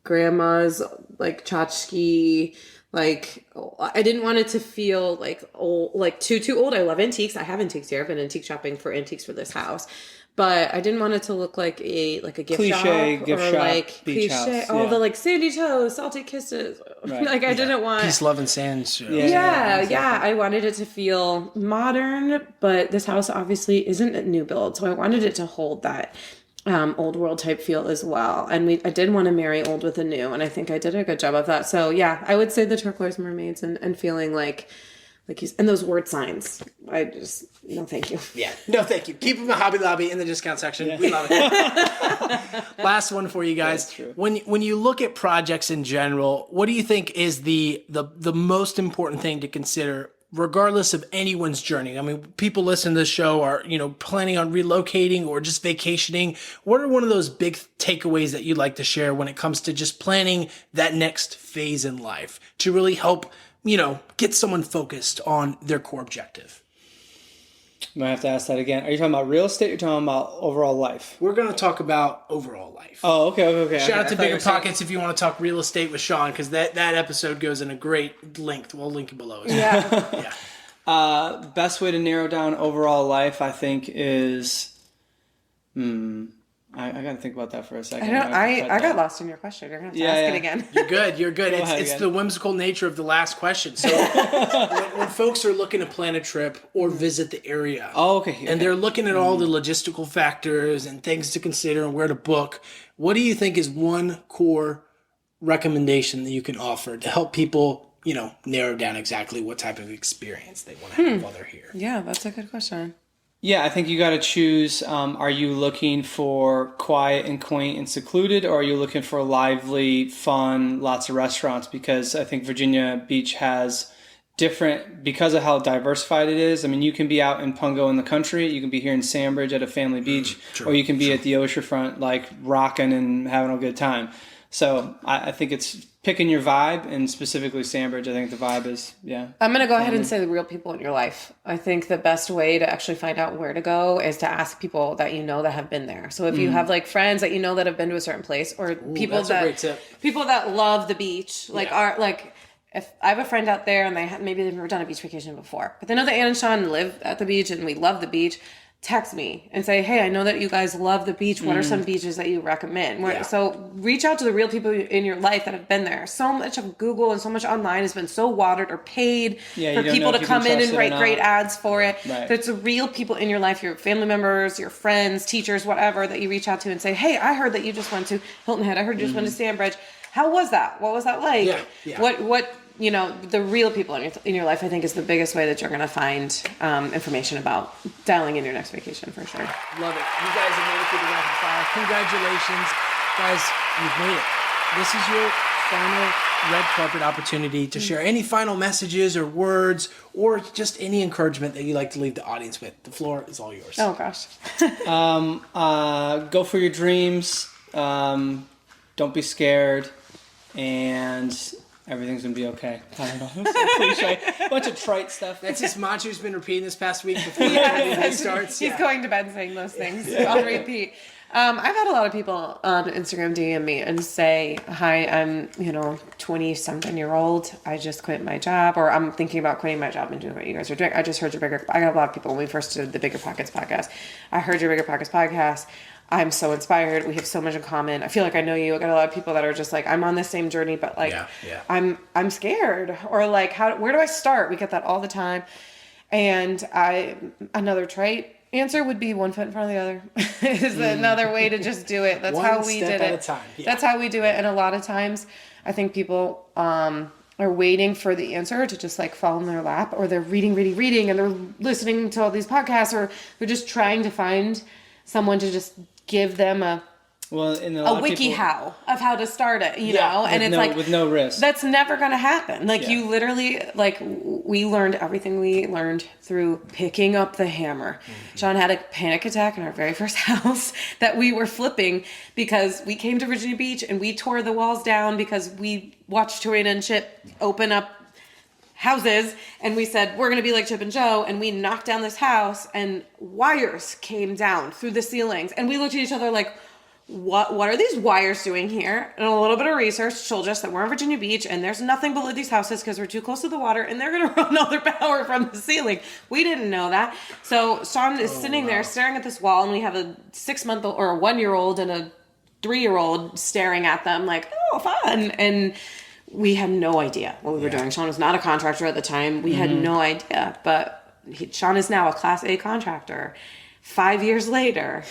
Speaker 1: grandma's like tchotchke. Like I didn't want it to feel like old, like too old. I love antiques. I have antiques here. I've been antique shopping for antiques for this house, but I didn't want it to look like a gift
Speaker 2: Cliche
Speaker 1: shop
Speaker 2: gift
Speaker 1: or
Speaker 2: shop,
Speaker 1: like
Speaker 2: beach
Speaker 1: cliche.
Speaker 2: house,
Speaker 1: All
Speaker 2: yeah.
Speaker 1: the like sandy toes, salty kisses.
Speaker 2: Right.
Speaker 1: Like I didn't want.
Speaker 3: Peace, love, and sand.
Speaker 1: Yeah. I wanted it to feel modern, but this house obviously isn't a new build, so I wanted it to hold that old world type feel as well. And I did want to marry old with a new, and I think I did a good job of that. So yeah, I would say the turquoise mermaids and feeling like he's and those word signs. I just no thank you.
Speaker 3: Yeah, no thank you. Keep them in the Hobby Lobby in the discount section. Yeah. We love it. Last one for you guys.
Speaker 2: That's true.
Speaker 3: When you look at projects in general, what do you think is the most important thing to consider, regardless of anyone's journey? I mean, people listening to this show are, planning on relocating or just vacationing. What are one of those big takeaways that you'd like to share when it comes to just planning that next phase in life to really help, get someone focused on their core objective?
Speaker 2: I'm gonna have to ask that again. Are you talking about real estate or you're talking about overall life?
Speaker 3: We're going to talk about overall life.
Speaker 2: Oh, okay.
Speaker 3: Shout out to Bigger Pockets if you want to talk real estate with Sean, because that episode goes in a great length. We'll link it below.
Speaker 1: Yeah.
Speaker 2: Best way to narrow down overall life, I think, is I got to think about that for a second.
Speaker 1: I got lost in your question. You're gonna have to ask it again.
Speaker 3: You're good. It's the whimsical nature of the last question. So when folks are looking to plan a trip or visit the area, and they're looking at all the logistical factors and things to consider and where to book, what do you think is one core recommendation that you can offer to help people, narrow down exactly what type of experience they want to have while they're here?
Speaker 1: Yeah, that's a good question.
Speaker 2: Yeah, I think you got to choose. Are you looking for quiet and quaint and secluded, or are you looking for lively, fun, lots of restaurants? Because I think Virginia Beach has different, because of how diversified it is. I mean, you can be out in Pungo in the country, you can be here in Sandbridge at a family beach, or you can be at the oceanfront, like rocking and having a good time. So I think it's picking your vibe, and specifically Sandbridge. I think the vibe is,
Speaker 1: I'm going to go ahead and say the real people in your life. I think the best way to actually find out where to go is to ask people that that have been there. So if you have like friends that that have been to a certain place, or people that love the beach, if I have a friend out there and maybe they've never done a beach vacation before, but they know that Ann and Sean live at the beach and we love the beach, text me and say, hey, I know that you guys love the beach. What are some beaches that you recommend? So reach out to the real people in your life that have been there. So much of Google and so much online has been so watered or paid for people to come in and write great ads for it.
Speaker 2: Right.
Speaker 1: But it's the real people in your life, your family members, your friends, teachers, whatever, that you reach out to and say, hey, I heard that you just went to Hilton Head. I heard you just went to Sandbridge. How was that? What was that like? What the real people in your life, I think, is the biggest way that you're going to find information about dialing in your next vacation, for sure.
Speaker 3: Love it. You guys have made it through the rapid fire. Congratulations. Guys, you've made it. This is your final red carpet opportunity to share any final messages or words or just any encouragement that you'd like to leave the audience with. The floor is all yours.
Speaker 1: Oh, gosh.
Speaker 2: go for your dreams. Don't be scared. And everything's gonna be okay. I don't know. It's so cliche. Bunch of trite stuff.
Speaker 3: That's his mantra he's been repeating this past week before he starts.
Speaker 1: He's going to bed saying those things on repeat. I've had a lot of people on Instagram DM me and say, hi, I'm, 20-something-year-old. I just quit my job, or I'm thinking about quitting my job and doing what you guys are doing. I just heard I got a lot of people when we first did the Bigger Pockets podcast. I heard your Bigger Pockets podcast. I'm so inspired. We have so much in common. I feel like I know you. I got a lot of people that are just like, I'm on the same journey, but like, I'm scared, or like, where do I start? We get that all the time. And another trait answer would be one foot in front of the other is another way to just do it. That's how we did it. At a time. Yeah. That's how we do it. And a lot of times I think people are waiting for the answer to just like fall in their lap, or they're reading and they're listening to all these podcasts, or they're just trying to find someone to just give them a wiki how of how to start it, you know, and it's like with no risk. That's never going to happen. Like you literally, like we learned everything we learned through picking up the hammer. Mm-hmm. Sean had a panic attack in our very first house that we were flipping because we came to Virginia Beach and we tore the walls down because we watched Torina and Chip open up houses, and we said, we're going to be like Chip and Joe, and we knocked down this house and wires came down through the ceilings, and we looked at each other like, what are these wires doing here? And a little bit of research told us that we're in Virginia Beach and there's nothing below these houses because we're too close to the water and they're going to run all their power from the ceiling. We didn't know that. So Sean is sitting there staring at this wall, and we have a 6-month-old or a 1-year-old and a 3-year-old staring at them like, oh, fun. And we had no idea what we were doing. Sean was not a contractor at the time. We had no idea, but Sean is now a Class A contractor. 5 years later,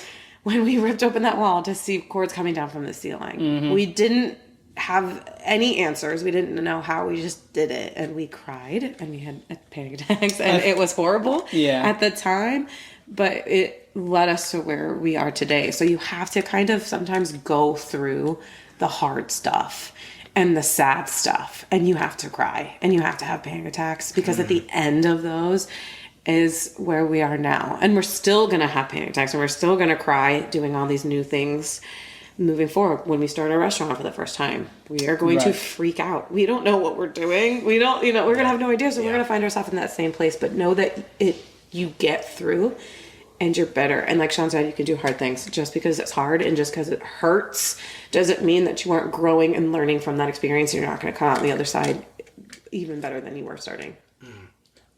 Speaker 1: when we ripped open that wall to see cords coming down from the ceiling, we didn't have any answers. We didn't know how. We just did it, and we cried, and we had panic attacks, and it was horrible at the time, but it led us to where we are today. So you have to kind of sometimes go through the hard stuff and the sad stuff, and you have to cry, and you have to have panic attacks, because at the end of those is where we are now. And we're still going to have panic attacks, and we're still going to cry doing all these new things moving forward. When we start a restaurant for the first time, we are going to freak out. We don't know what we're doing. We don't, we're going to have no idea. So we're going to find ourselves in that same place, but know that you get through and you're better. And like Sean said, you can do hard things. Just because it's hard and just because it hurts doesn't mean that you aren't growing and learning from that experience. You're not going to come out on the other side even better than you were starting.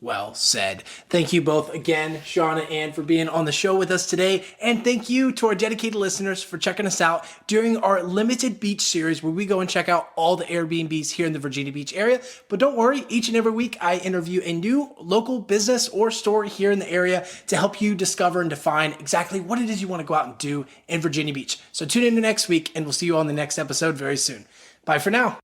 Speaker 3: Well said. Thank you both again, Sean and Ann, for being on the show with us today. And thank you to our dedicated listeners for checking us out during our limited beach series, where we go and check out all the Airbnbs here in the Virginia Beach area. But don't worry, each and every week I interview a new local business or store here in the area to help you discover and define exactly what it is you want to go out and do in Virginia Beach. So tune in to next week, and we'll see you on the next episode very soon. Bye for now.